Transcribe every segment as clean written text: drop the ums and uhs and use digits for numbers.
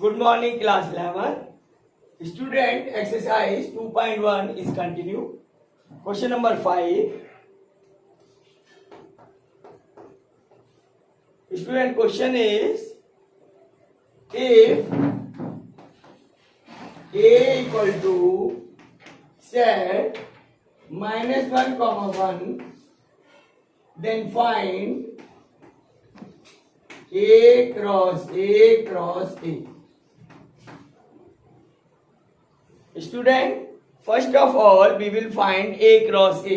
Good morning, class 11. Student, exercise 2.1 is continue. Question number 5. Student, question is, if A equal to set -1, 1, then find A cross A cross A. Student, first of all, we will find A cross A.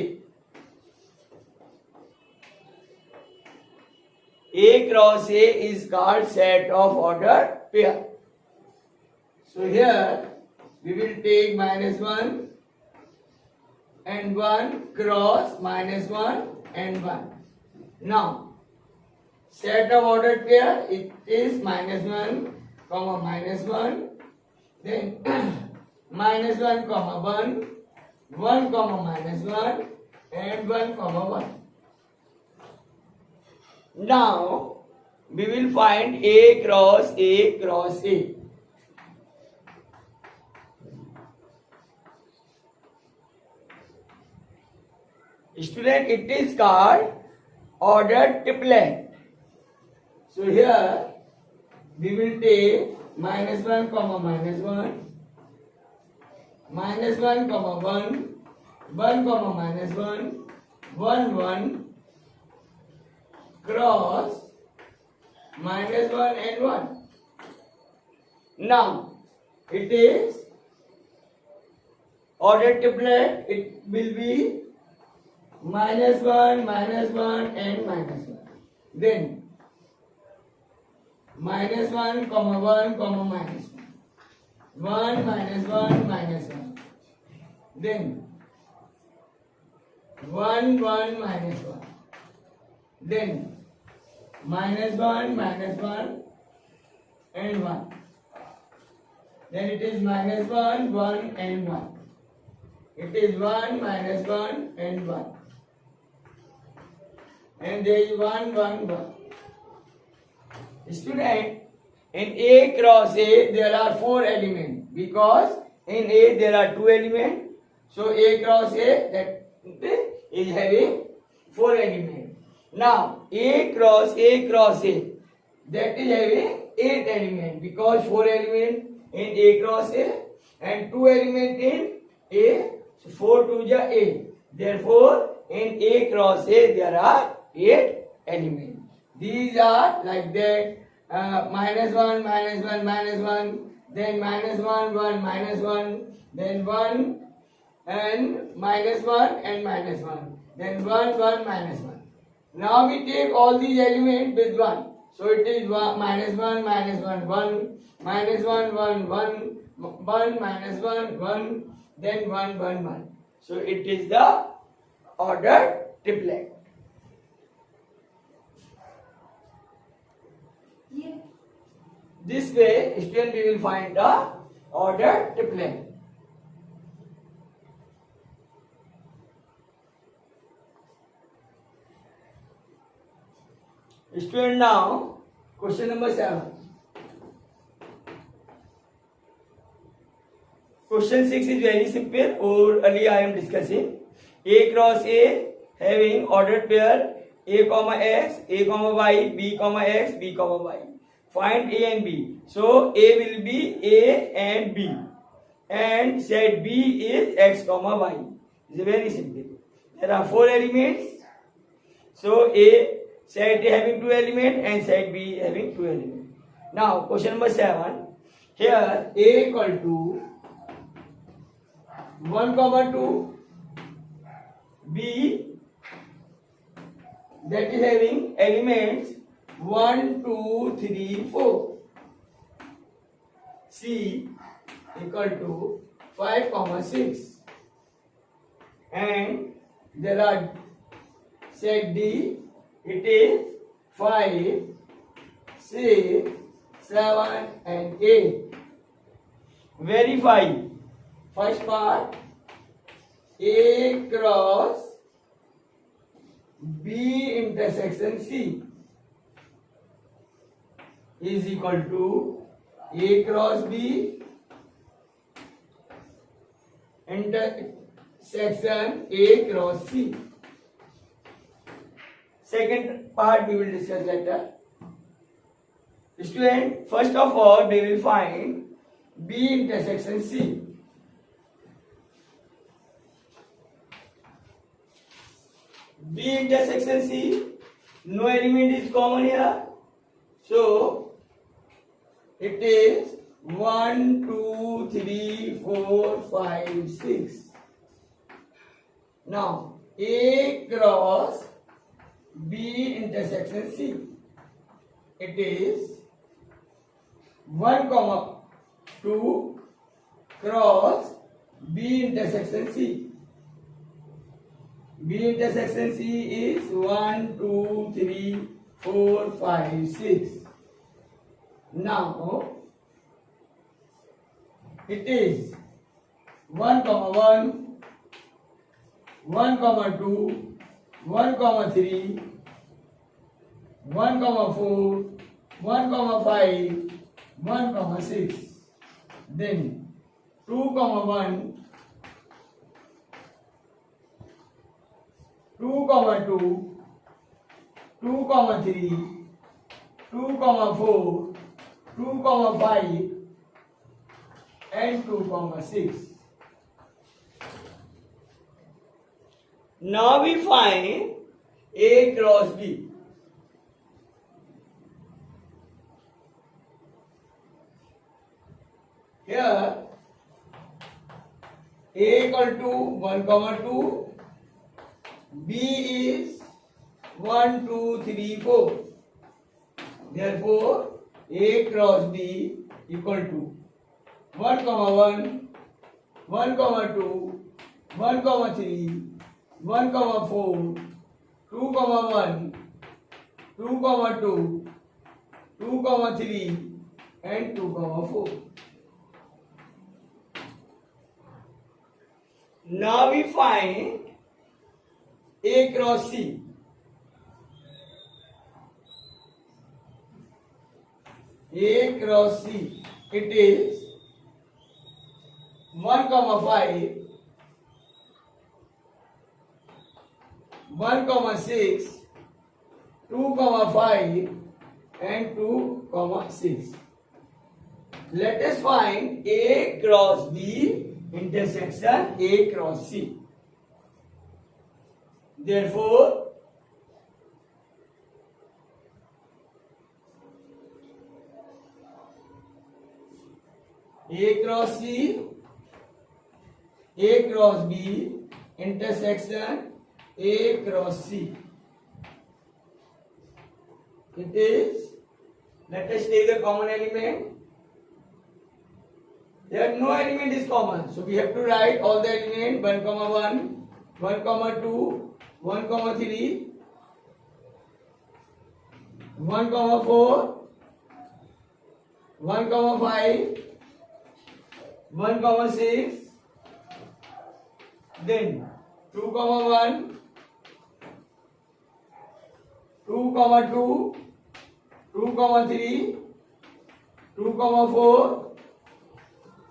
A cross A is called set of ordered pair. So here we will take -1 and 1 cross -1 and 1. Now, set of ordered pair, it is -1, -1, then -1, 1, 1, -1, and 1, 1. Now, we will find A cross A cross A. Student, it is called ordered triplet. So here we will take -1, -1, -1, 1, -1, 1, 1, cross -1 and 1. Now it is ordered triplet. It will be -1, -1 and -1. Then -1, -1, -1. 1, -1, -1. Then 1, 1, -1. Then -1, -1 and 1. Then it is -1, 1 and 1. It is 1, -1 and 1. And there is 1, 1, 1. Student, in A cross A there are 4 elements, because in A there are 2 elements. So A cross A, that is having 4 elements. Now A cross A cross A, that is having 8 elements, because 4 elements in A cross A and 2 elements in A. So 4 2 is A. Therefore in A cross A there are 8 elements. These are like that, -1, -1, -1, then -1, 1, -1, then 1 and -1 and -1, then 1, 1, -1. Now we take all these elements with 1. So it is -1, -1, 1, -1, 1, 1, 1, -1, 1, then 1, 1, 1. So it is the ordered triplet. This way, student, we will find the ordered triplet. Student, now question number 7. Question 6 is very simple. Orally I am discussing. A cross A having ordered pair A comma X, A comma Y, B comma X, B comma Y. Find A and B. So A will be A and B, and set B is X comma Y. It's very simple. There are 4 elements. So A set A having 2 elements and set B having 2 elements. Now question number 7. Here A equal to 1, 2, B, that is having elements 1, 2, 3, 4. C equal to 5, 6. And there are set D, it is 5, 6, 7 and 8. Verify. First part, A cross B intersection C is equal to A cross B intersection A cross C. Second part we will discuss later. Student, first of all we will find B intersection C. B intersection C, no element is common here. So it is 1, 2, 3, 4, 5, 6. Now A cross B intersection C. It is 1, 2 cross B intersection C. B intersection C is 1, 2, 3, 4, 5, 6. Now it is 1, 1, 1, 2, 1, 3, 1, 4, 1, 5, 1, 6. Then 2, 1, 2, 2, 2, 3, 2, 4, 2, 5, and 2, 6. Now we find A cross B. Here A equal to 1, 2. B is 1, 2, 3, 4. Therefore, A cross B equal to 1, 1, 1, 2, 1, 3, 1, 4, 2, 1, 2, 2, 2, 3, and 2, 4. Now we find A cross C. A cross C. It is 1, 5, 1, 6, 2, 5, and 2, 6. Let us find A cross B intersection A cross C. Therefore, A cross C, A cross B intersection A cross C. It is, let us take the common element. There no element is common, so we have to write all the element 1, 1, 1, 2, 1, 3, 1, 4, 1, 5, 1, 6, then 2, 1, 2, 2, 2, 3, 2, 4,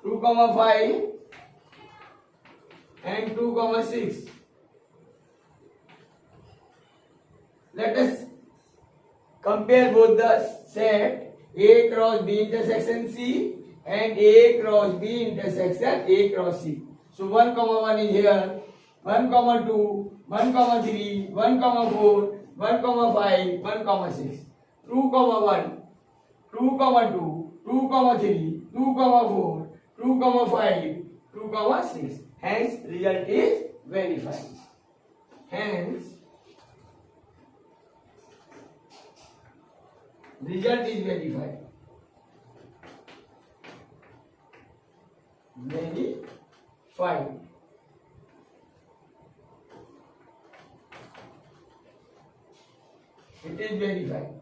2, 5, and 2, 6. Let us compare both the set A cross B intersection C and A cross B intersection A cross C. So 1, 1 is here, 1, 2, 1, 3, 1, 4, 1, 5, 1, 6. 2, 1, 2, 2, 2, 3, 2, 4, 2, 5, 2, 6. Hence, result is verified. Hence, result is verified. Verified. It is verified.